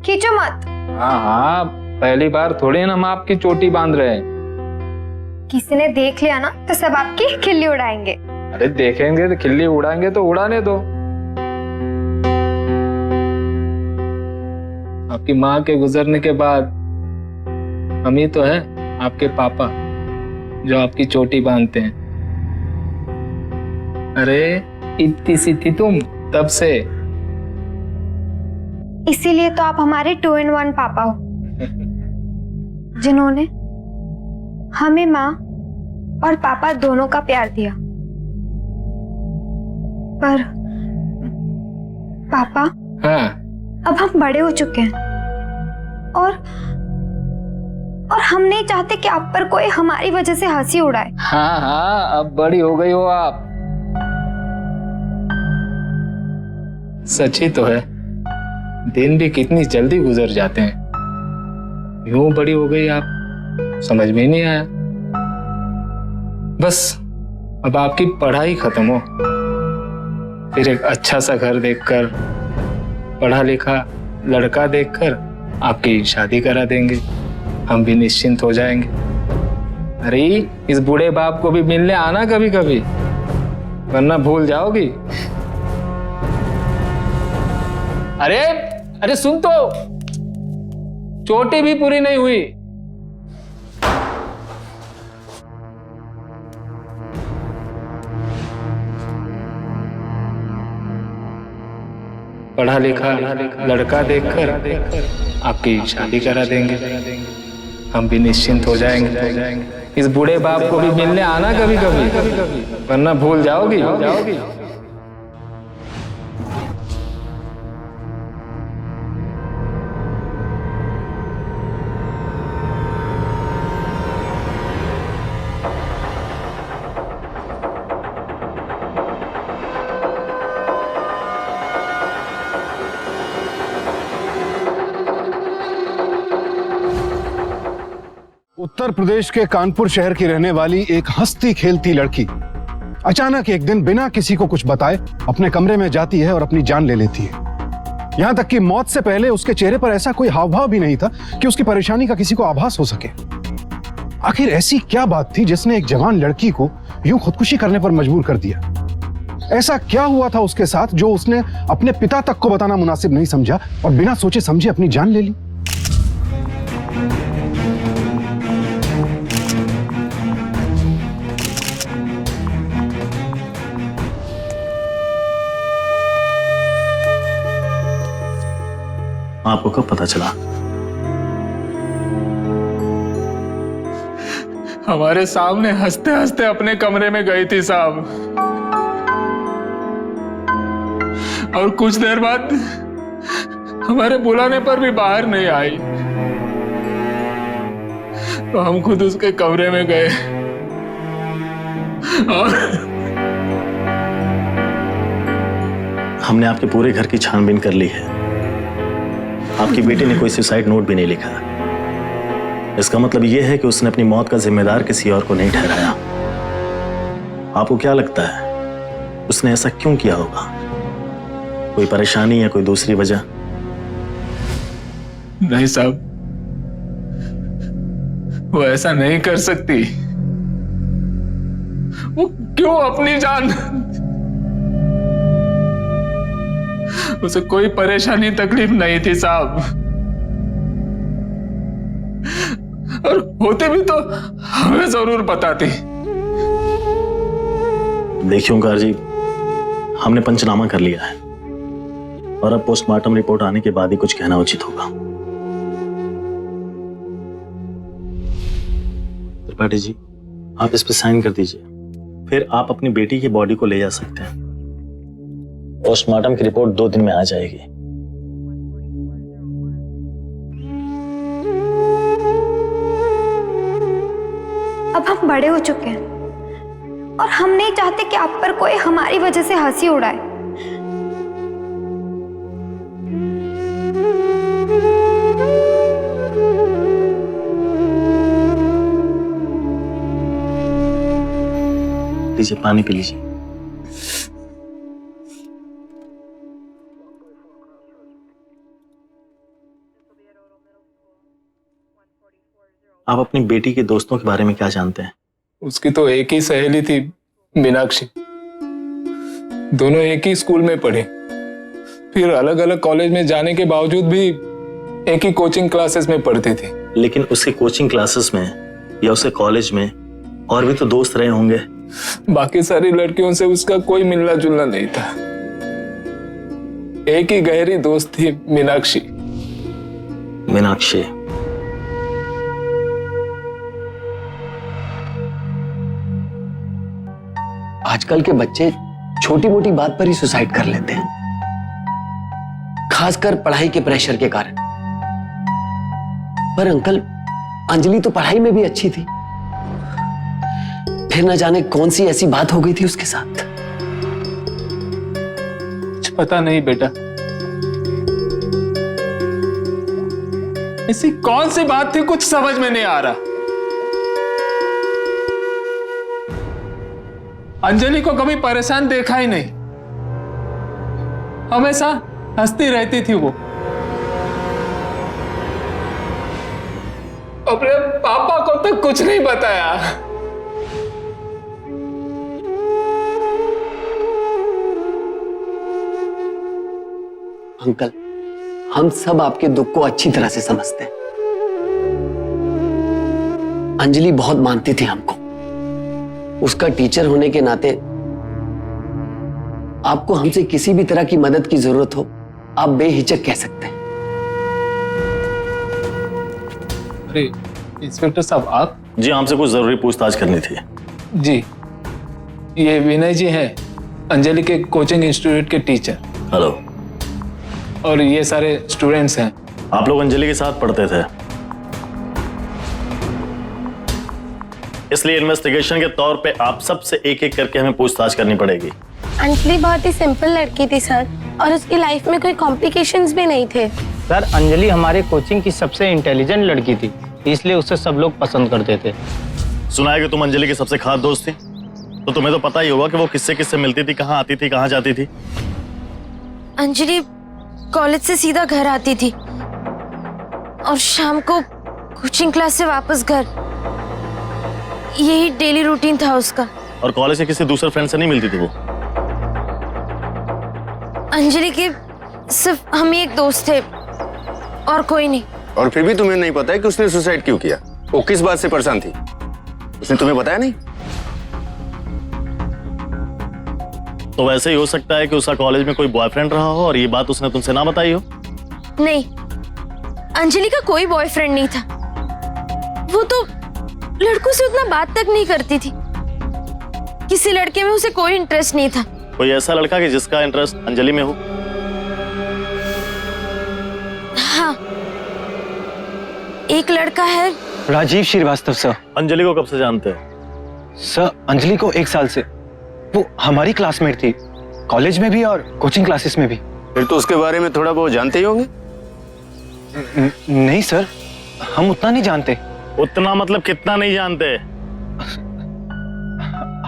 खींचो मत। हाँ हाँ, पहली बार थोड़ी ना हम आपकी चोटी बांध रहे हैं। किसी ने देख लिया ना तो सब आपकी खिल्ली उड़ाएंगे। अरे देखेंगे तो खिल्ली उड़ाएंगे तो उड़ाने दो। आपकी माँ के गुजरने के बाद हम ही तो है आपके पापा जो आपकी चोटी बांधते हैं। अरे इतनी सी थी तुम तब से। इसीलिए तो आप हमारे 2 in 1 पापा हो, जिन्होंने हमें माँ और पापा दोनों का प्यार दिया। पर पापा, हाँ, अब हम बड़े हो चुके हैं और हम नहीं चाहते कि आप पर कोई हमारी वजह से हंसी उड़ाए। हाँ हाँ, अब बड़ी हो गई हो आप। सच ही तो है, दिन भी कितनी जल्दी गुजर जाते हैं। यूं बड़ी हो गई आप, समझ में नहीं आया। बस अब आपकी पढ़ाई खत्म हो, फिर एक अच्छा सा घर देखकर, पढ़ा लिखा लड़का देखकर आपकी शादी करा देंगे। हम भी निश्चिंत हो जाएंगे। अरे इस बूढ़े बाप को भी मिलने आना कभी कभी, वरना भूल जाओगी। अरे अरे सुन तो, चोटी भी पूरी नहीं हुई। पढ़ा लिखा लड़का देखकर आपकी शादी करा देंगे। हम भी निश्चिंत हो जाएंगे। इस बूढ़े बाप को भी मिलने आना कभी कभी, वरना भूल जाओगी। उत्तर प्रदेश के कानपुर शहर की रहने वाली एक हंसती खेलती लड़की अचानक एक दिन बिना किसी को कुछ बताए अपने कमरे में जाती है और अपनी जान ले लेती है। यहां तक कि मौत से पहले उसके चेहरे पर ऐसा कोई हाव भाव भी नहीं था कि उसकी परेशानी का किसी को आभास हो सके। आखिर ऐसी क्या बात थी जिसने एक जवान लड़की को यूं खुदकुशी करने पर मजबूर कर दिया? ऐसा क्या हुआ था उसके साथ जो उसने अपने पिता तक को बताना मुनासिब नहीं समझा और बिना सोचे समझे अपनी जान ले ली? आपको कब पता चला? हमारे सामने हंसते हंसते अपने कमरे में गई थी साहब, और कुछ देर बाद हमारे बुलाने पर भी बाहर नहीं आई। तो हम खुद उसके कमरे में गए और हमने आपके पूरे घर की छानबीन कर ली है। आपकी बेटी ने कोई सुसाइड नोट भी नहीं लिखा। इसका मतलब यह है कि उसने अपनी मौत का जिम्मेदार किसी और को नहीं ठहराया। आपको क्या लगता है उसने ऐसा क्यों किया होगा? कोई परेशानी या कोई दूसरी वजह? नहीं साहब, वो ऐसा नहीं कर सकती। वो क्यों अपनी जान? उसे कोई परेशानी तकलीफ नहीं थी साहब, और होते भी तो हमें जरूर बताती। देखिए ओंकार जी, हमने पंचनामा कर लिया है और अब पोस्टमार्टम रिपोर्ट आने के बाद ही कुछ कहना उचित होगा। त्रिपाठी जी, आप इस पर साइन कर दीजिए, फिर आप अपनी बेटी की बॉडी को ले जा सकते हैं। पोस्टमार्टम की रिपोर्ट 2 दिन में आ जाएगी। अब हम बड़े हो चुके हैं और हम नहीं चाहते कि आप पर कोई हमारी वजह से हंसी उड़ाए। लीजिए, पानी पी लीजिए। आप अपनी बेटी के दोस्तों के बारे में क्या जानते हैं? उसकी तो एक ही सहेली थी, मीनाक्षी। दोनों एक ही स्कूल में पढ़े, फिर अलग अलग कॉलेज में जाने के बावजूद भी एक ही कोचिंग क्लासेस में पढ़ती थी। लेकिन उसके कोचिंग क्लासेस में या उसके कॉलेज में और भी तो दोस्त रहे होंगे। बाकी सारी लड़कियों से उसका कोई मिलना जुलना नहीं था। एक ही गहरी दोस्त थी, मीनाक्षी। मीनाक्षी। आजकल के बच्चे छोटी मोटी बात पर ही सुसाइड कर लेते हैं, खासकर पढ़ाई के प्रेशर के कारण। पर अंकल, अंजलि तो पढ़ाई में भी अच्छी थी, फिर न जाने कौन सी ऐसी बात हो गई थी उसके साथ। कुछ पता नहीं बेटा, ऐसी कौन सी बात थी, कुछ समझ में नहीं आ रहा। अंजलि को कभी परेशान देखा ही नहीं, हमेशा हंसती रहती थी वो। अपने पापा को तो कुछ नहीं बताया। अंकल, हम सब आपके दुख को अच्छी तरह से समझते हैं। अंजलि बहुत मानती थी हमको। उसका टीचर होने के नाते आपको हमसे किसी भी तरह की मदद की जरूरत हो, आप बेहिचक कह सकते हैं। अरे इंस्पेक्टर साहब, आप? जी, हमसे कुछ जरूरी पूछताछ करनी थी। जी, ये विनय जी हैं, अंजलि के कोचिंग इंस्टीट्यूट के टीचर। हेलो। और ये सारे स्टूडेंट्स हैं। आप लोग अंजलि के साथ पढ़ते थे, इसलिए इन्वेस्टिगेशन के तौर पे आप सबसे एक एक करके हमें पूछताछ करनी पड़ेगी। अंजलि बहुत ही सिंपल लड़की थी सर, और उसकी लाइफ में कोई कॉम्प्लिकेशंस भी नहीं थे। सर, अंजलि हमारे कोचिंग की सबसे इंटेलिजेंट लड़की थी, इसलिए उसे सब लोग पसंद करते थे। सुना है कि तुम अंजलि की सबसे खास दोस्त थी, तो तुम्हें तो पता ही होगा कि वो किससे किससे मिलती थी, कहाँ आती थी, कहाँ जाती थी। अंजलि कॉलेज से सीधा घर आती थी और शाम को कोचिंग क्लास से वापस घर, यही डेली रूटीन था उसका। और कॉलेज के किसी दूसरे फ्रेंड से नहीं मिलती थी वो? अंजलि के सिर्फ हम ही एक दोस्त थे और कोई नहीं। और फिर भी तुम्हें नहीं पता है कि उसने सुसाइड क्यों किया? वो किस बात से परेशान थी? उसने तुम्हें बताया नहीं? तो वैसे ही हो सकता है कि उसका कॉलेज में कोई बॉयफ्रेंड रहा हो और ये बात उसने तुमसे ना बताई हो। नहीं, अंजलि का कोई बॉयफ्रेंड नहीं था। वो तो लड़कों से उतना बात तक नहीं करती थी। किसी लड़के में उसे कोई इंटरेस्ट नहीं था। कोई ऐसा लड़का कि जिसका इंटरेस्ट अंजलि में हो? हाँ, एक लड़का है। राजीव श्रीवास्तव सर। अंजलि को कब से जानते हैं? सर, अंजलि को 1 साल से। वो हमारी क्लासमेट थी, कॉलेज में भी और कोचिंग क्लासेस में भी। फिर तो उसके बारे में थोड़ा बहुत जानते ही होंगे। नहीं सर, हम उतना नहीं जानते। उतना मतलब कितना नहीं जानते?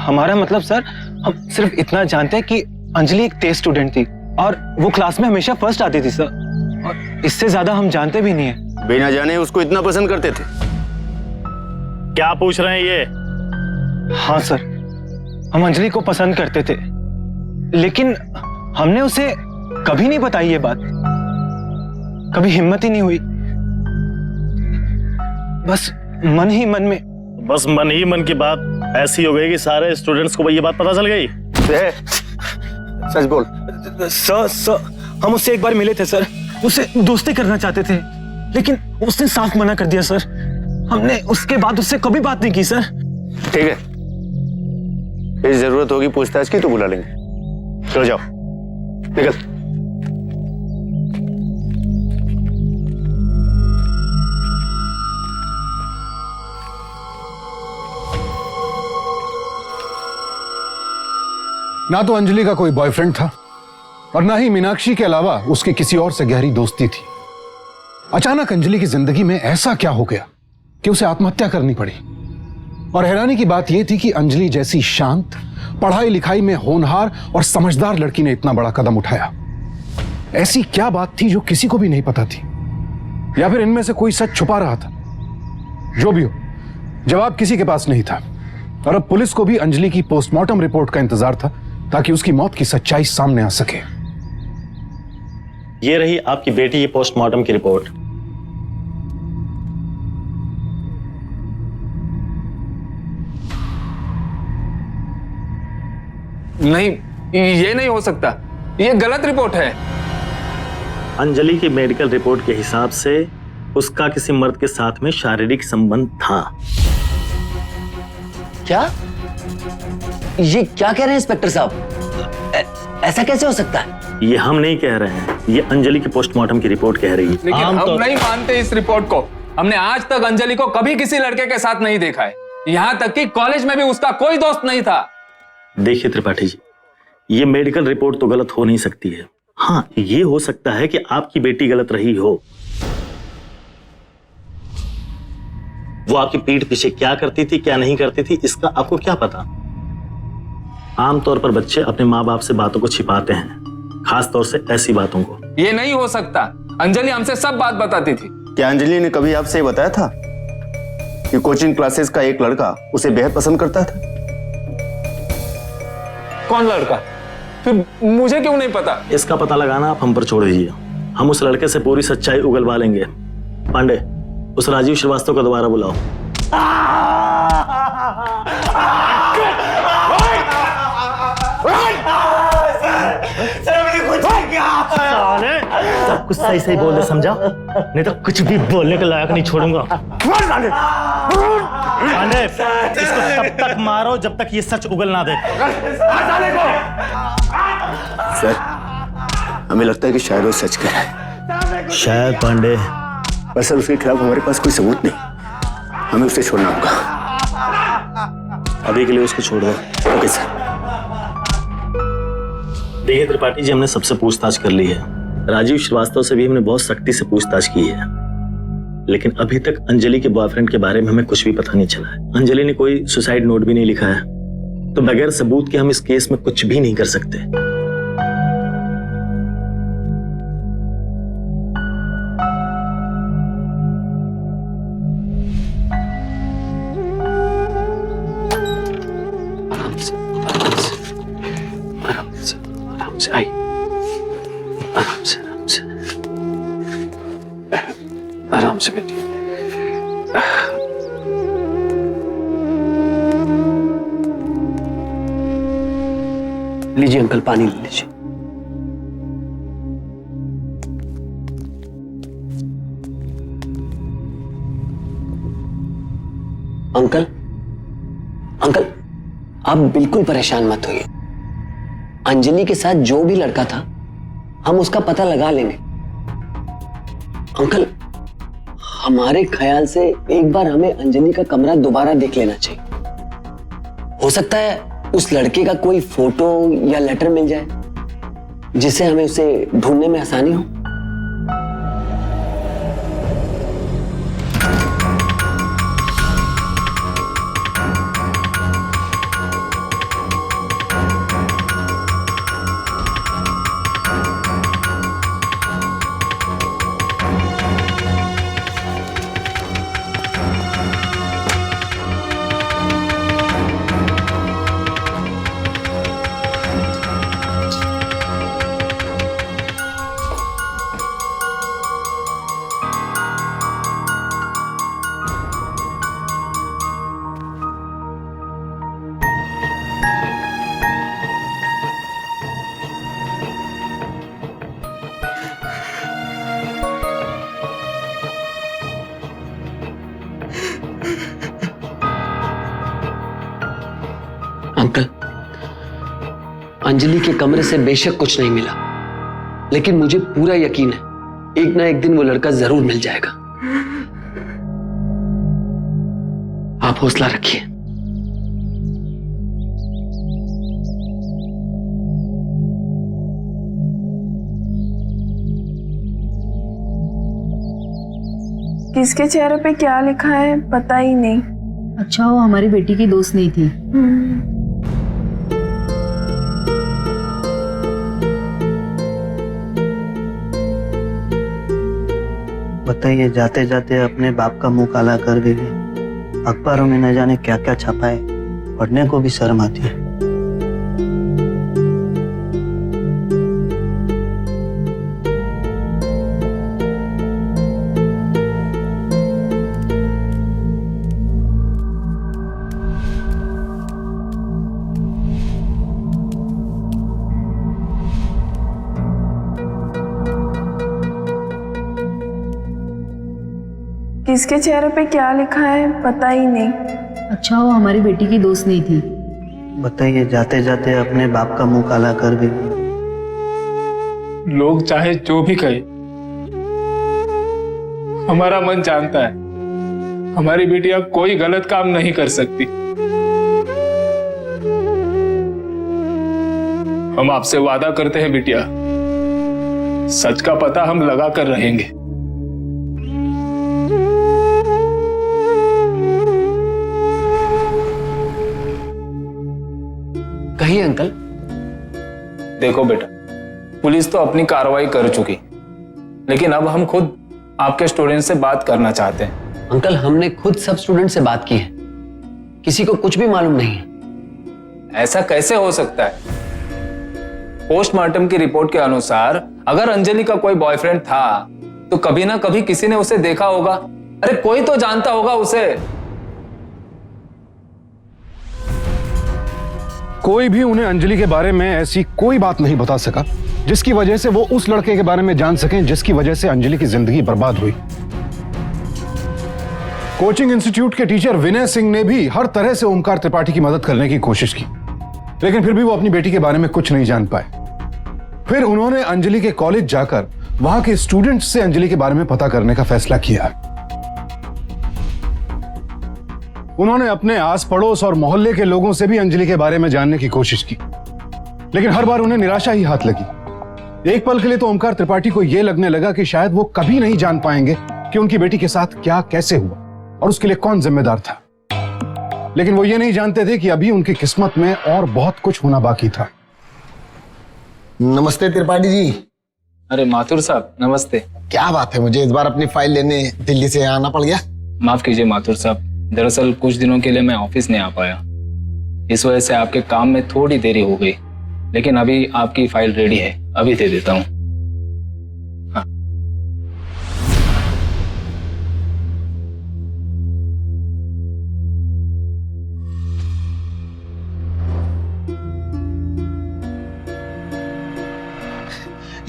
हमारा मतलब सर, हम सिर्फ इतना जानते हैं कि अंजलि एक तेज स्टूडेंट थी और वो क्लास में हमेशा फर्स्ट आती थी सर, और इससे ज्यादा हम जानते भी नहीं है। बिना जाने उसको इतना पसंद करते थे? क्या पूछ रहे हैं ये? हाँ सर, हम अंजलि को पसंद करते थे, लेकिन हमने उसे कभी नहीं बताई ये बात। कभी हिम्मत ही नहीं हुई। बस मन ही मन में। बस मन ही मन की बात ऐसी हो गई कि सारे स्टूडेंट्स को ये बात पता चल गई। सच बोल। सर, हम उससे एक बार मिले थे सर, उससे दोस्ती करना चाहते थे, लेकिन उसने साफ मना कर दिया सर। हमने उसके बाद उससे कभी बात नहीं की सर। ठीक है, फिर जरूरत होगी पूछताछ की तो बुला लेंगे। चलो जाओ, निकल। ना तो अंजलि का कोई बॉयफ्रेंड था और ना ही मीनाक्षी के अलावा उसकी किसी और से गहरी दोस्ती थी। अचानक अंजलि की जिंदगी में ऐसा क्या हो गया कि उसे आत्महत्या करनी पड़ी। और हैरानी की बात यह थी कि अंजलि जैसी शांत, पढ़ाई लिखाई में होनहार और समझदार लड़की ने इतना बड़ा कदम उठाया। ऐसी क्या बात थी जो किसी को भी नहीं पता थी, या फिर इनमें से कोई सच छुपा रहा था? जो भी हो, जवाब किसी के पास नहीं था और अब पुलिस को भी अंजलि की पोस्टमार्टम रिपोर्ट का इंतजार था ताकि उसकी मौत की सच्चाई सामने आ सके। ये रही आपकी बेटी की पोस्टमार्टम की रिपोर्ट। नहीं, ये नहीं हो सकता, ये गलत रिपोर्ट है। अंजलि की मेडिकल रिपोर्ट के हिसाब से उसका किसी मर्द के साथ में शारीरिक संबंध था। क्या? ये क्या कह रहे हैं इंस्पेक्टर साहब? ऐसा कैसे हो सकता है? ये हम नहीं कह रहे हैं, ये अंजलि की पोस्टमार्टम की रिपोर्ट कह रही है। लेकिन हम नहीं मानते इस रिपोर्ट को। हमने आज तक अंजलि को कभी किसी लड़के के साथ नहीं देखा है, यहाँ तक कि कॉलेज में भी उसका कोई दोस्त नहीं था। देखिए त्रिपाठी जी, ये मेडिकल रिपोर्ट तो गलत हो नहीं सकती है। हाँ, ये हो सकता है कि आपकी बेटी गलत रही हो। वो आपकी पीठ पीछे क्या करती थी, क्या नहीं करती थी, इसका आपको क्या पता? आमतौर पर बच्चे अपने माँ बाप से बातों को छिपाते हैं, खास तौर से ऐसी बातों को। ये नहीं हो सकता। अंजलि हमसे सब बात बताती थी। क्या अंजलि ने कभी आपसे बताया था कि कोचिंग क्लासेस का एक लड़का उसे बेहद पसंद करता था? कौन लड़का? फिर मुझे क्यों नहीं पता? इसका पता लगाना आप हम पर छोड़ दीजिए, हम उस लड़के से पूरी सच्चाई उगलवा लेंगे। पांडे, उस राजीव श्रीवास्तव को दोबारा बुलाओ। सब कुछ सही सही बोल दे, समझा? नहीं तो कुछ भी बोलने के लायक नहीं छोड़ूंगा। पांडे, इसको तब तक मारो जब तक ये सच उगल ना दे। सर, हमें लगता है कि शायद वो सच कह रहा है। शायद पांडे, पर सर उसके खिलाफ हमारे पास कोई सबूत नहीं, हमें उसे छोड़ना होगा। अभी के लिए उसको छोड़ दो। Okay sir. देखिए त्रिपाठी जी, हमने सबसे पूछताछ कर ली है। राजीव श्रीवास्तव से भी हमने बहुत सख्ती से पूछताछ की है, लेकिन अभी तक अंजलि के बॉयफ्रेंड के बारे में हमें कुछ भी पता नहीं चला है। अंजलि ने कोई सुसाइड नोट भी नहीं लिखा है, तो बगैर सबूत के हम इस केस में कुछ भी नहीं कर सकते। आराम से आइए, आराम से, आराम से, आराम से बैठिए। लीजिए अंकल, पानी ले लीजिए। अंकल, अंकल, आप बिल्कुल परेशान मत होइए। अंजलि के साथ जो भी लड़का था, हम उसका पता लगा लेंगे। अंकल, हमारे ख्याल से एक बार हमें अंजलि का कमरा दोबारा देख लेना चाहिए। हो सकता है उस लड़के का कोई फोटो या लेटर मिल जाए जिससे हमें उसे ढूंढने में आसानी हो। अंकल, अंजलि के कमरे से बेशक कुछ नहीं मिला, लेकिन मुझे पूरा यकीन है एक ना एक दिन वो लड़का जरूर मिल जाएगा। आप हौसला रखिए। किसके चेहरे पे क्या लिखा है पता ही नहीं। अच्छा वो हमारी बेटी की दोस्त नहीं थी। बताइए, जाते जाते अपने बाप का मुंह काला कर गए। अखबारों में न जाने क्या क्या छपा है, पढ़ने को भी शर्म आती है। किसके चेहरे पे क्या लिखा है पता ही नहीं। अच्छा वो हमारी बेटी की दोस्त नहीं थी। बताइए, जाते जाते अपने बाप का मुंह काला कर गई। लोग चाहे जो भी कहे, हमारा मन जानता है हमारी बेटियां कोई गलत काम नहीं कर सकती। हम आपसे वादा करते हैं बिटिया, सच का पता हम लगा कर रहेंगे। कहिए अंकल। देखो बेटा, पुलिस तो अपनी कार्रवाई कर चुकी, लेकिन अब हम खुद आपके स्टूडेंट से बात करना चाहते हैं। अंकल, हमने खुद सब स्टूडेंट से बात की है, किसी को कुछ भी मालूम नहीं है। ऐसा कैसे हो सकता है? पोस्टमार्टम की रिपोर्ट के अनुसार अगर अंजलि का कोई बॉयफ्रेंड था तो कभी ना कभी किसी ने उसे देखा होगा। अरे कोई तो जानता होगा उसे। कोई भी उन्हें अंजलि के बारे में ऐसी कोई बात नहीं बता सका जिसकी वजह से वो उस लड़के के बारे में जान सकें जिसकी वजह से अंजलि की जिंदगी बर्बाद हुई। कोचिंग इंस्टीट्यूट के टीचर विनय सिंह ने भी हर तरह से ओमकार त्रिपाठी की मदद करने की कोशिश की, लेकिन फिर भी वो अपनी बेटी के बारे में कुछ नहीं जान पाए। फिर उन्होंने अंजलि के कॉलेज जाकर वहां के स्टूडेंट्स से अंजलि के बारे में पता करने का फैसला किया। उन्होंने अपने आस पड़ोस और मोहल्ले के लोगों से भी अंजलि के बारे में जानने की कोशिश की, लेकिन हर बार उन्हें निराशा ही हाथ लगी। एक पल के लिए तो ओमकार त्रिपाठी को यह लगने लगा कि शायद वो कभी नहीं जान पाएंगे कि उनकी बेटी के साथ क्या कैसे हुआ और उसके लिए कौन जिम्मेदार था। लेकिन वो ये नहीं जानते थे कि अभी उनकी किस्मत में और बहुत कुछ होना बाकी था। नमस्ते त्रिपाठी जी। अरे माथुर साहब, नमस्ते। क्या बात है, मुझे इस बार अपनी फाइल लेने दिल्ली से आना पड़ गया। माफ कीजिए माथुर साहब, दरअसल कुछ दिनों के लिए मैं ऑफिस नहीं आ पाया, इस वजह से आपके काम में थोड़ी देरी हो गई। लेकिन अभी आपकी फाइल रेडी है, अभी दे देता हूं। हाँ।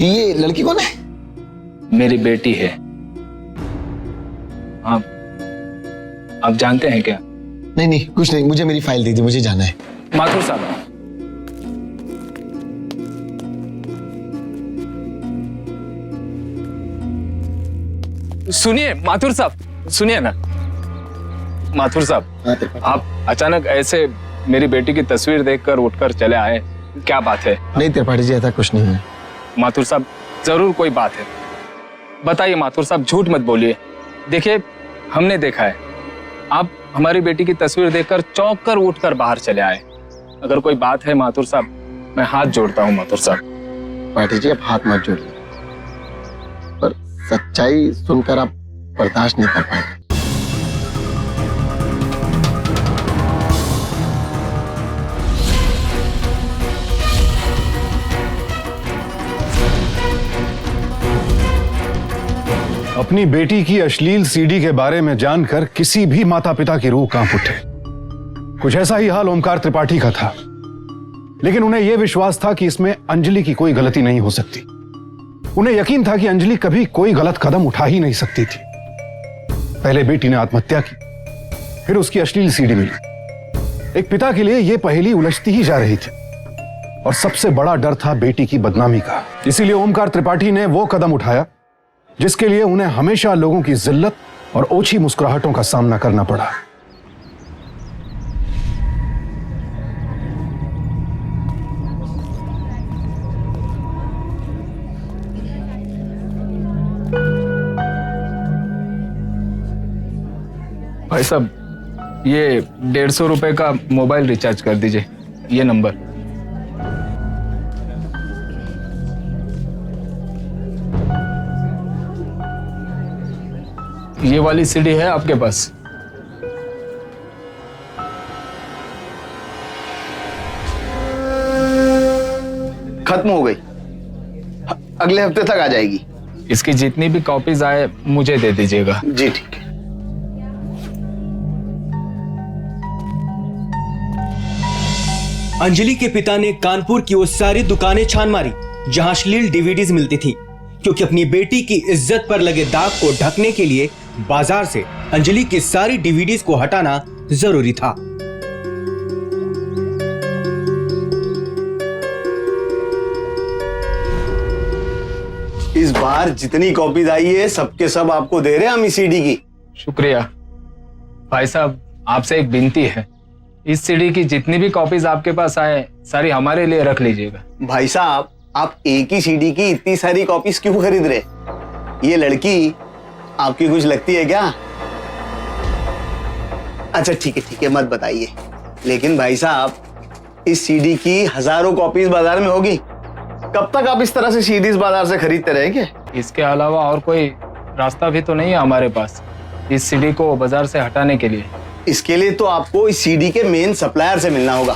ये लड़की कौन है? मेरी बेटी है। आप जानते हैं क्या? नहीं नहीं, कुछ नहीं, मुझे मेरी फाइल दीजिए, मुझे जाना है। माथुर साहब, सुनिए माथुर साहब, सुनिए ना। माथुर साहब, आप अचानक ऐसे मेरी बेटी की तस्वीर देखकर उठकर चले आए, क्या बात है? नहीं त्रिपाठी जी, ऐसा कुछ नहीं है। माथुर साहब, जरूर कोई बात है, बताइए माथुर साहब, झूठ मत बोलिए। देखिए, हमने देखा है आप हमारी बेटी की तस्वीर देखकर चौंक कर उठकर बाहर चले आए। अगर कोई बात है माथुर साहब, मैं हाथ जोड़ता हूँ माथुर साहब। त्रिपाठी जी, आप हाथ मत जोड़िए, पर सच्चाई सुनकर आप बर्दाश्त नहीं कर पाएंगे। अपनी बेटी की अश्लील सीडी के बारे में जानकर किसी भी माता पिता की रूह कांप उठे। कुछ ऐसा ही हाल ओमकार त्रिपाठी का था, लेकिन उन्हें यह विश्वास था कि इसमें अंजलि की कोई गलती नहीं हो सकती। उन्हें यकीन था कि अंजलि कभी कोई गलत कदम उठा ही नहीं सकती थी। पहले बेटी ने आत्महत्या की, फिर उसकी अश्लील सीडी मिली। एक पिता के लिए यह पहेली उलझती ही जा रही थी और सबसे बड़ा डर था बेटी की बदनामी का। इसीलिए ओमकार त्रिपाठी ने वो कदम उठाया जिसके लिए उन्हें हमेशा लोगों की जिल्लत और ओछी मुस्कुराहटों का सामना करना पड़ा। भाई साहब, ये 150 रुपए का मोबाइल रिचार्ज कर दीजिए, ये नंबर। ये वाली सीडी है आपके पास? खत्म हो गई, अगले हफ्ते तक आ जाएगी। इसकी जितनी भी कॉपीज आए मुझे दे दीजिएगा। जी ठीक है। अंजलि के पिता ने कानपुर की वो सारी दुकानें छान मारी जहां अश्लील डीवीडीज मिलती थी, क्योंकि अपनी बेटी की इज्जत पर लगे दाग को ढकने के लिए बाजार से अंजलि की सारी डीवीडीज को हटाना जरूरी था। इस बार जितनी कॉपीज आई है सबके सब आपको दे रहे हैं हम इस सीडी की। शुक्रिया भाई साहब, आपसे एक विनती है, इस सीडी की जितनी भी कॉपीज आपके पास आए सारी हमारे लिए रख लीजिएगा। भाई साहब, आप एक ही सीडी की इतनी सारी कॉपीज क्यों खरीद रहे? ये लड़की आपकी कुछ लगती है क्या? अच्छा ठीक है मत बताइए, लेकिन भाई साहब इस सीडी की हजारों कॉपीज बाजार में होगी। कब तक आप इस तरह से सीडीज बाजार से खरीदते रहेंगे? इसके अलावा और कोई रास्ता भी तो नहीं है हमारे पास इस सीडी को बाजार से हटाने के लिए। इसके लिए तो आपको इस सीडी के मेन सप्लायर से मिलना होगा।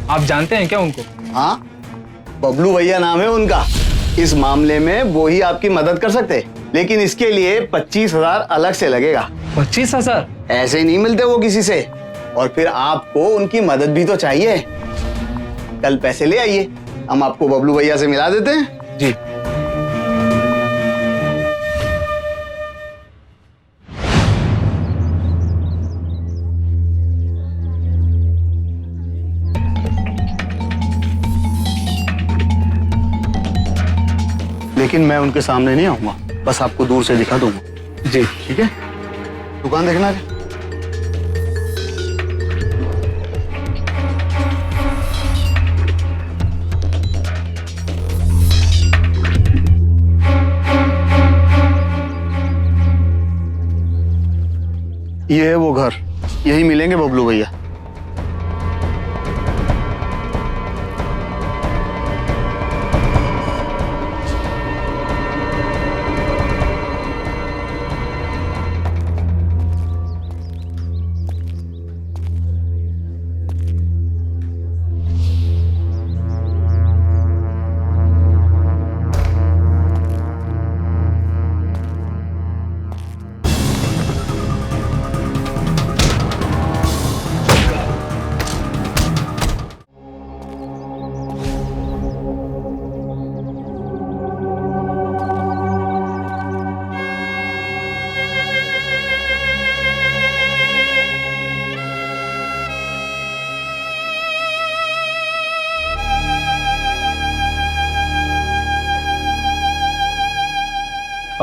आप जानते हैं क्या उनको? हाँ, बबलू भैया नाम है उनका। इस मामले में वो ही आपकी मदद कर सकते, लेकिन इसके लिए 25,000 अलग से लगेगा। 25,000? ऐसे ही नहीं मिलते वो किसी से, और फिर आपको उनकी मदद भी तो चाहिए। कल पैसे ले आइए, हम आपको बबलू भैया से मिला देते हैं। जी। लेकिन मैं उनके सामने नहीं आऊंगा, बस आपको दूर से दिखा दूंगा। जी ठीक है, दुकान देखना है। ये है वो घर, यही मिलेंगे बबलू भैया।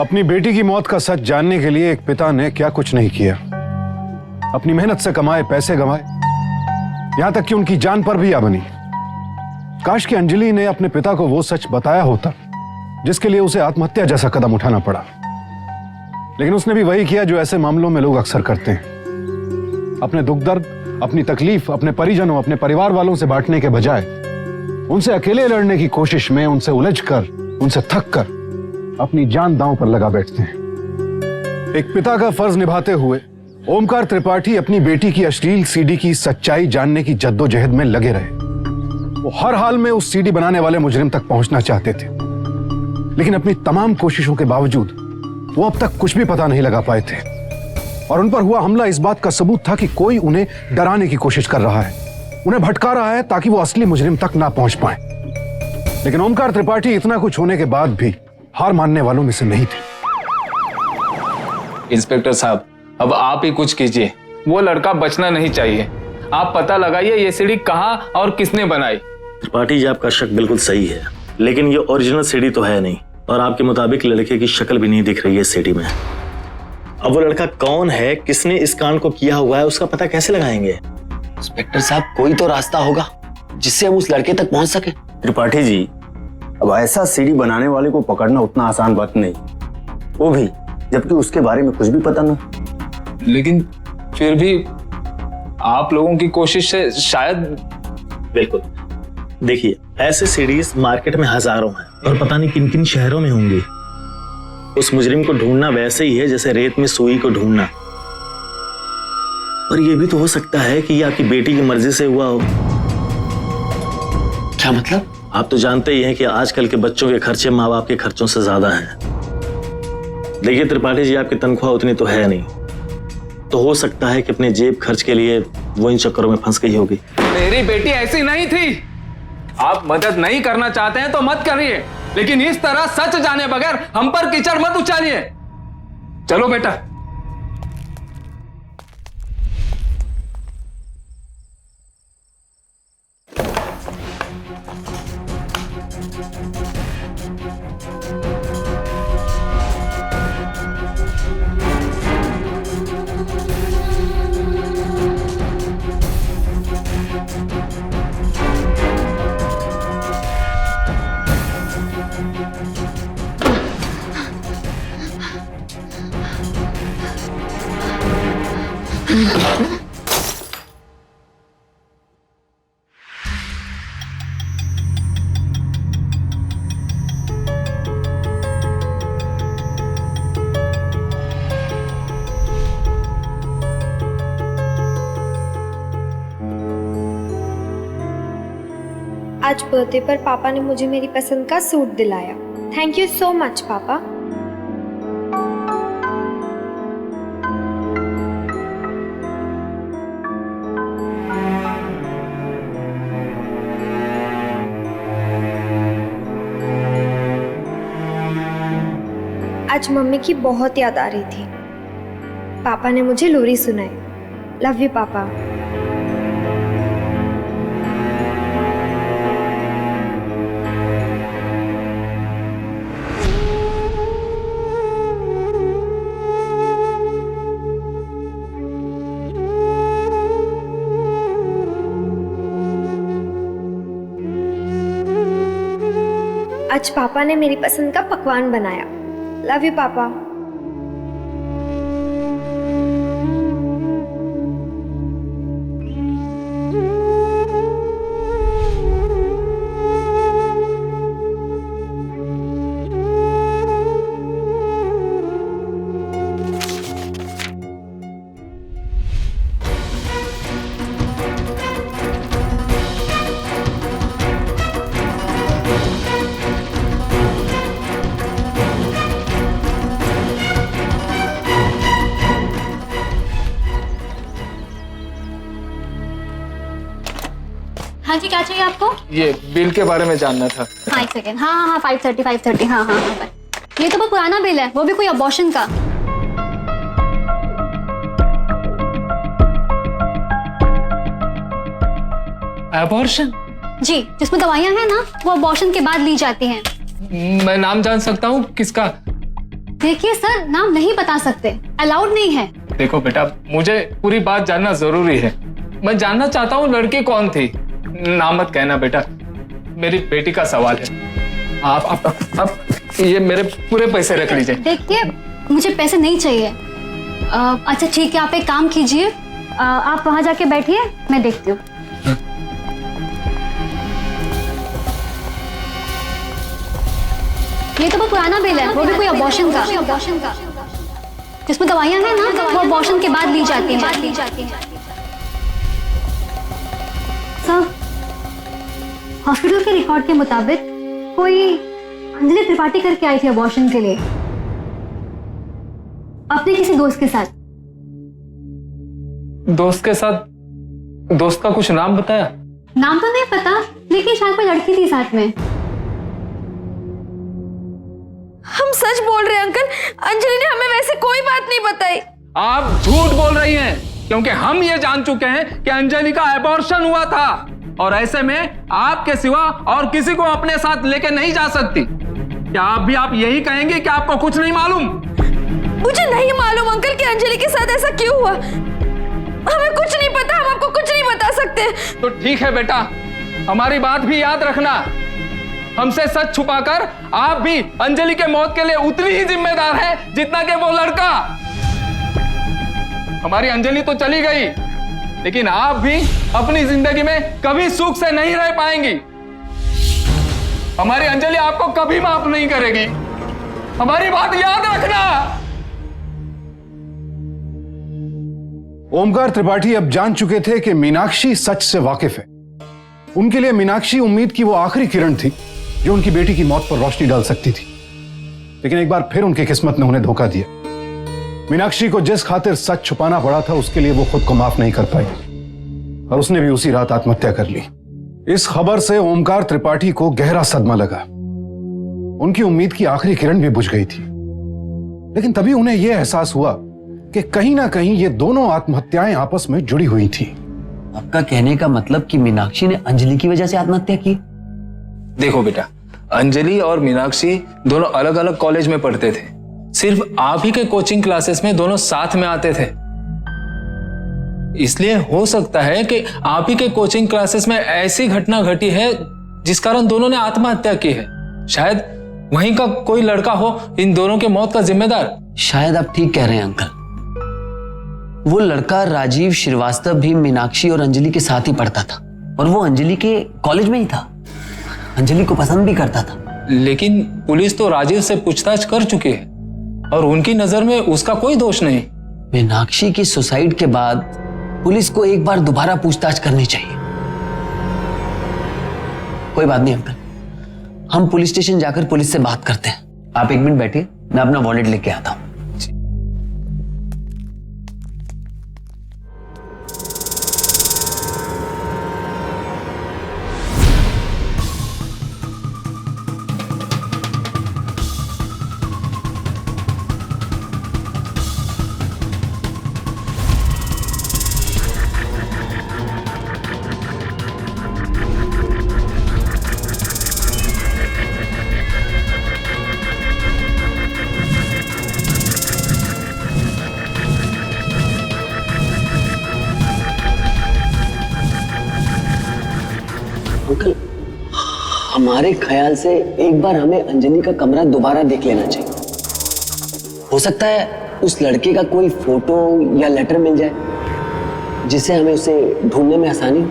अपनी बेटी की मौत का सच जानने के लिए एक पिता ने क्या कुछ नहीं किया। अपनी मेहनत से कमाए पैसे गंवाए, यहां तक कि उनकी जान पर भी आ बनी। काश कि अंजलि ने अपने पिता को वो सच बताया होता जिसके लिए उसे आत्महत्या जैसा कदम उठाना पड़ा, लेकिन उसने भी वही किया जो ऐसे मामलों में लोग अक्सर करते हैं। अपने दुख दर्द, अपनी तकलीफ अपने परिजनों, अपने परिवार वालों से बांटने के बजाय उनसे अकेले लड़ने की कोशिश में उनसे उलझकर, उनसे थक कर अपनी जान दांव पर लगा बैठते हैं। एक पिता का फर्ज निभाते हुए ओमकार त्रिपाठी अपनी बेटी की अश्लील सीडी की सच्चाई जानने की जद्दोजहद में लगे रहे। वो हर हाल में उस सीडी बनाने वाले मुजरिम तक पहुंचना चाहते थे, लेकिन अपनी तमाम कोशिशों के बावजूद वो अब तक कुछ भी पता नहीं लगा पाए थे। और उन पर हुआ हमला इस बात का सबूत था कि कोई उन्हें डराने की कोशिश कर रहा है, उन्हें भटका रहा है ताकि वो असली मुजरिम तक ना पहुंच पाए। लेकिन ओमकार त्रिपाठी इतना कुछ होने के बाद भी हार मानने वालों में से नहीं थे। इंस्पेक्टर साहब, अब आप ही कुछ कीजिए, वो लड़का बचना नहीं चाहिए। आप पता लगाइए ये सीडी कहाँ और किसने बनाई। त्रिपाठी जी, आपका शक बिल्कुल सही है, लेकिन ये ओरिजिनल सीडी तो है नहीं, और आपके मुताबिक लड़के की शक्ल भी नहीं दिख रही है सीडी में। अब वो लड़का कौन है, किसने इस कांड को किया हुआ है, उसका पता कैसे लगाएंगे? इंस्पेक्टर साहब, कोई तो रास्ता होगा जिससे हम उस लड़के तक पहुंच सके। त्रिपाठी जी, अब ऐसा सीडी बनाने वाले को पकड़ना उतना आसान बात नहीं, वो भी जबकि उसके बारे में कुछ भी पता ना। लेकिन फिर भी आप लोगों की कोशिश से शायद। बिल्कुल, देखिए ऐसे सीडीज मार्केट में हजारों हैं और पता नहीं किन किन शहरों में होंगी। उस मुजरिम को ढूंढना वैसे ही है जैसे रेत में सुई को ढूंढना। और ये भी तो हो सकता है कि ये आपकी बेटी की मर्जी से हुआ हो। क्या मतलब? आप तो जानते ही हैं कि आजकल के बच्चों के खर्चे माँ बाप के खर्चों से ज्यादा हैं। देखिए त्रिपाठी जी, आपकी तनख्वाह उतनी तो है नहीं, तो हो सकता है कि अपने जेब खर्च के लिए वो इन चक्करों में फंस गई होगी। मेरी बेटी ऐसी नहीं थी। आप मदद नहीं करना चाहते हैं तो मत करिए, लेकिन इस तरह सच जाने बगैर हम पर कीचड़ मत उछालिए। चलो बेटा। आज बर्थडे पर पापा ने मुझे मेरी पसंद का सूट दिलाया। थैंक यू सो मच पापा। आज मम्मी की बहुत याद आ रही थी। पापा ने मुझे लोरी सुनाई। लव यू पापा। आज पापा ने मेरी पसंद का पकवान बनाया। लव यू पापा। हाँ जी, क्या चाहिए आपको? ये बिल के बारे में जानना था। हाँ एक सेकेंड। हाँ हाँ हाँ 530 हाँ हाँ हाँ। ये तो बहुत पुराना बिल है, वो भी कोई अबॉर्शन का। अबॉर्शन? जी, जिसमें दवाइयाँ हैं ना, वो अबॉर्शन के बाद ली जाती हैं। मैं नाम जान सकता हूँ किसका? देखिए सर, नाम नहीं बता सकते, अलाउड नहीं है। देखो बेटा, मुझे पूरी बात जानना जरूरी है। मैं जानना चाहता हूँ लड़की कौन थी। नाम मत कहना बेटा, मेरी बेटी का सवाल है। आप ये मेरे पूरे पैसे रख लीजिए। देखिए, मुझे पैसे नहीं चाहिए। अच्छा ठीक है, आप एक काम कीजिए, आप वहां जाके बैठिए, मैं देखती हूँ। ये तो बहुत पुराना बिल है, वो भी कोई अबॉर्शन का। जिसमें दवाइयाँ हैं ना, वो अबॉर्शन के बाद ली जाती हैं। सर, हॉस्पिटल के रिकॉर्ड के मुताबिक कोई अंजलि त्रिपाठी करके आई थी अबॉर्शन के लिए, अपने किसी दोस्त के साथ। दोस्त के साथ? दोस्त का कुछ नाम बताया? नाम तो नहीं पता, लेकिन शायद कोई लड़की थी साथ में। हम सच बोल रहे हैं अंकल, अंजलि ने हमें वैसे कोई बात नहीं बताई। आप झूठ बोल रही हैं, क्योंकि हम ये जान चुके हैं कि अंजलि का एबॉर्शन हुआ था, और ऐसे में आपके सिवा और किसी को अपने साथ लेके नहीं जा सकती। क्या आप यही कहेंगे कि आपको कुछ नहीं मालूम? मुझे नहीं मालूम अंकल कि अंजलि के साथ ऐसा क्यों हुआ। हमें कुछ नहीं पता, हम आपको कुछ नहीं बता सकते। तो ठीक है बेटा, हमारी बात भी याद रखना। हमसे सच छुपाकर आप भी अंजलि के मौत के लिए उतनी ही जिम्मेदार हैं जितना कि वो लड़का। हमारी अंजलि तो चली गई, लेकिन आप भी अपनी जिंदगी में कभी सुख से नहीं रह पाएंगी। हमारी अंजलि आपको कभी माफ नहीं करेगी, हमारी बात याद रखना। ओमकार त्रिपाठी अब जान चुके थे कि मीनाक्षी सच से वाकिफ है, उनके लिए मीनाक्षी उम्मीद की वो आखिरी किरण थी जो उनकी बेटी की मौत पर रोशनी डाल सकती थी। लेकिन एक बार फिर उनकी किस्मत ने उन्हें धोखा दिया। मीनाक्षी को जिस खातिर सच छुपाना पड़ा था, उसके लिए वो खुद को माफ नहीं कर पाई और उसने भी उसी रात आत्महत्या कर ली। इस खबर से ओमकार त्रिपाठी को गहरा सदमा लगा। उनकी उम्मीद की आखिरी किरण भी बुझ गई थी। लेकिन तभी उन्हें यह एहसास हुआ कि कहीं ना कहीं ये दोनों आत्महत्याएं आपस में जुड़ी हुई थी। आपका कहने का मतलब कि मीनाक्षी ने अंजलि की वजह से आत्महत्या की? देखो बेटा, अंजलि और मीनाक्षी दोनों अलग अलग कॉलेज में पढ़ते थे। सिर्फ आप ही के कोचिंग क्लासेस में दोनों साथ में आते थे। इसलिए हो सकता है कि आप ही के कोचिंग क्लासेस में ऐसी घटना घटी है जिस कारण दोनों ने आत्महत्या की है। शायद वहीं का कोई लड़का हो इन दोनों के मौत का जिम्मेदार। शायद आप ठीक कह रहे हैं अंकल। वो लड़का राजीव श्रीवास्तव भी मीनाक्षी और अंजलि के साथ ही पढ़ता था और वो अंजलि के कॉलेज में ही था। अंजलि को पसंद भी करता था। लेकिन पुलिस तो राजीव से पूछताछ कर चुकी है और उनकी नजर में उसका कोई दोष नहीं। मीनाक्षी की सुसाइड के बाद पुलिस को एक बार दोबारा पूछताछ करनी चाहिए। कोई बात नहीं अंकल, हम पुलिस स्टेशन जाकर पुलिस से बात करते हैं। आप 1 मिनट बैठिए, मैं अपना वॉलेट लेके आता हूं। अंकल, हमारे ख्याल से एक बार हमें अंजलि का कमरा दोबारा देख लेना चाहिए। हो सकता है उस लड़के का कोई फोटो या लेटर मिल जाए जिससे हमें उसे ढूंढने में आसानी हो।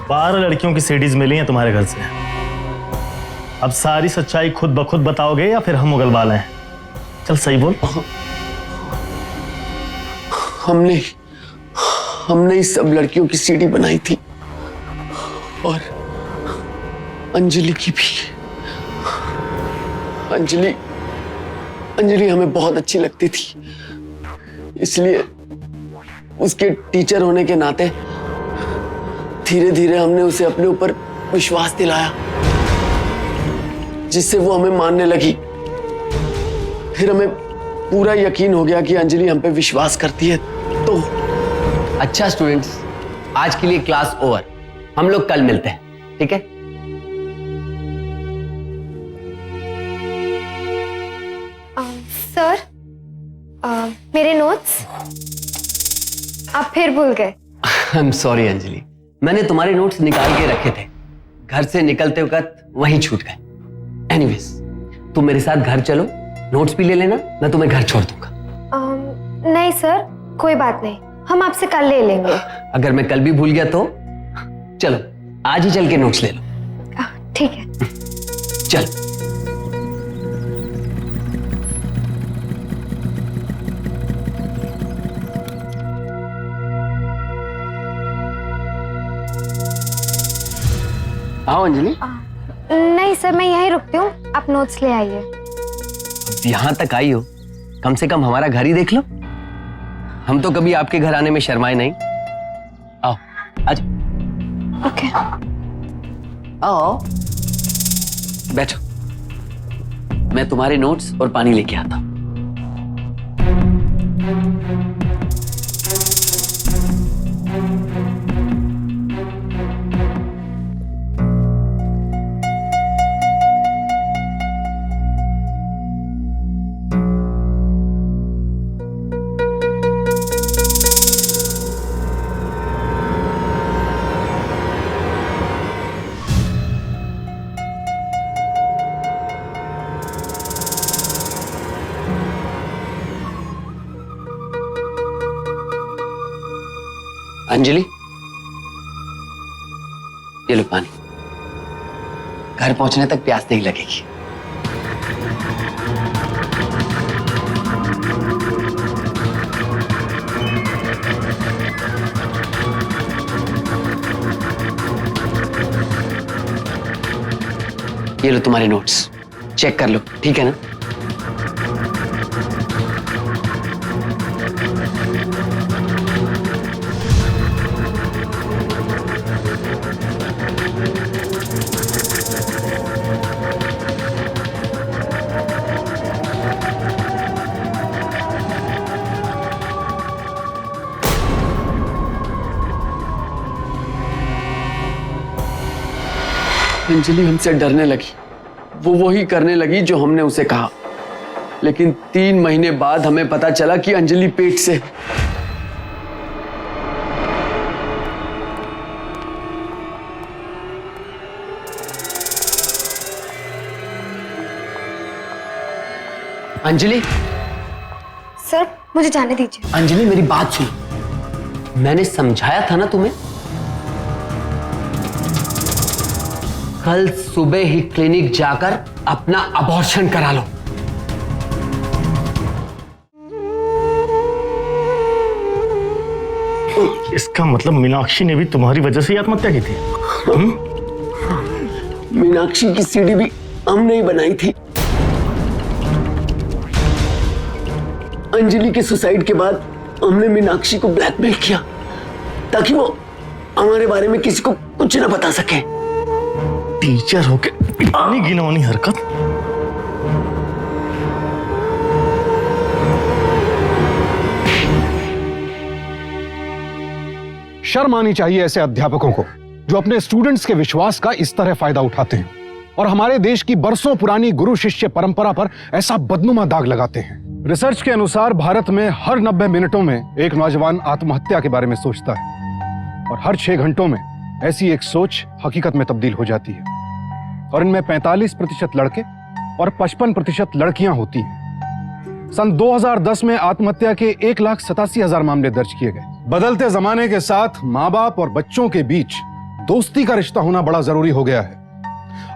बारह लड़कियों की सीडीज मिली हैं तुम्हारे घर से। अब सारी सच्चाई खुद ब खुद बताओगे या फिर हम उगलवा लें? चल सही बोल। हमने इस सब लड़कियों की सीडी बनाई थी और अंजलि की भी। अंजलि हमें बहुत अच्छी लगती थी, इसलिए उसके टीचर होने के नाते धीरे धीरे हमने उसे अपने ऊपर विश्वास दिलाया, जिससे वो हमें मानने लगी। फिर हमें पूरा यकीन हो गया कि अंजलि हम पे विश्वास करती है। तो अच्छा स्टूडेंट्स, आज के लिए क्लास ओवर। हम लोग कल मिलते हैं, ठीक है? सर, मेरे नोट्स आप फिर भूल गए। आई एम सॉरी अंजलि, मैंने तुम्हारे नोट्स निकाल के रखे थे, घर से निकलते वक्त वहीं छूट गए। एनीवेज, तुम मेरे साथ घर चलो, नोट्स भी ले लेना, मैं तुम्हें घर छोड़ दूंगा। नहीं सर, कोई बात नहीं, हम आपसे कल ले लेंगे। अगर मैं कल भी भूल गया तो चलो आज ही चल के नोट्स ले लो। ठीक है, चल। आओ अंजलि। नहीं सर, मैं यहीं रुकती हूँ, आप नोट्स ले आइए। यहां तक आई हो, कम से कम हमारा घर ही देख लो। हम तो कभी आपके घर आने में शर्माए नहीं। आज ओके। आओ बैठो, मैं तुम्हारे नोट्स और पानी लेके आता हूं। अंजलि, ये लो पानी। घर पहुंचने तक प्यास नहीं लगेगी। ये लो तुम्हारे नोट्स, चेक कर लो, ठीक है ना? अंजलि हमसे डरने लगी, वो वही करने लगी जो हमने उसे कहा। लेकिन 3 महीने बाद हमें पता चला कि अंजलि पेट से। अंजलि, सर मुझे जाने दीजिए। अंजलि मेरी बात सुनो, मैंने समझाया था ना तुम्हें, कल सुबह ही क्लिनिक जाकर अपना अबॉर्शन करा लो। इसका मतलब मीनाक्षी ने भी तुम्हारी वजह से आत्महत्या की थी? मीनाक्षी की सीडी भी हमने ही बनाई थी। अंजलि के सुसाइड के बाद हमने मीनाक्षी को ब्लैकमेल किया ताकि वो हमारे बारे में किसी को कुछ न बता सके। टीचर होके इतनी घिनौनी हरकत। शर्म आनी चाहिए ऐसे अध्यापकों को जो अपने स्टूडेंट्स के विश्वास का इस तरह फायदा उठाते हैं और हमारे देश की बरसों पुरानी गुरु शिष्य परंपरा पर ऐसा बदनुमा दाग लगाते हैं। रिसर्च के अनुसार भारत में हर 90 मिनटों में एक नौजवान आत्महत्या के बारे में सोचता है और हर 6 घंटों में ऐसी एक सोच हकीकत में तब्दील हो जाती है और इनमें 45% लड़के और 55% लड़कियां होती हैं। सन 2010 में आत्महत्या के 1,87,000 मामले दर्ज किए गए। बदलते जमाने के साथ माँ बाप और बच्चों के बीच दोस्ती का रिश्ता होना बड़ा जरूरी हो गया है।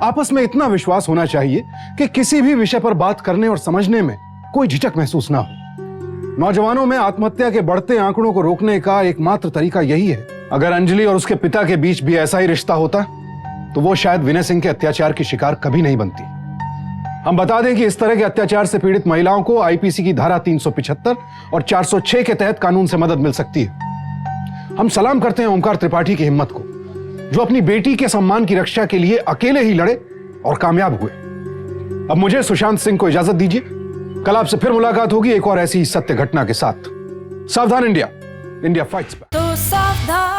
आपस में इतना विश्वास होना चाहिए कि किसी भी विषय पर बात करने और समझने में कोई झिझक महसूस ना हो। नौजवानों में आत्महत्या के बढ़ते आंकड़ों को रोकने का एकमात्र तरीका यही है। अगर अंजलि और उसके पिता के बीच भी ऐसा ही रिश्ता होता तो वो शायद विनय सिंह के अत्याचार की शिकार कभी नहीं बनती। हम बता दें कि इस तरह के अत्याचार से पीड़ित महिलाओं को आईपीसी की धारा 375 और 406 के तहत कानून से मदद मिल सकती है। हम सलाम करते हैं ओमकार त्रिपाठी की हिम्मत को, जो अपनी बेटी के सम्मान की रक्षा के लिए अकेले ही लड़े और कामयाब हुए। अब मुझे सुशांत सिंह को इजाजत दीजिए। कल आपसे फिर मुलाकात होगी एक और ऐसी सत्य घटना के साथ। सावधान इंडिया, इंडिया फाइट्स बैक। तो सावधान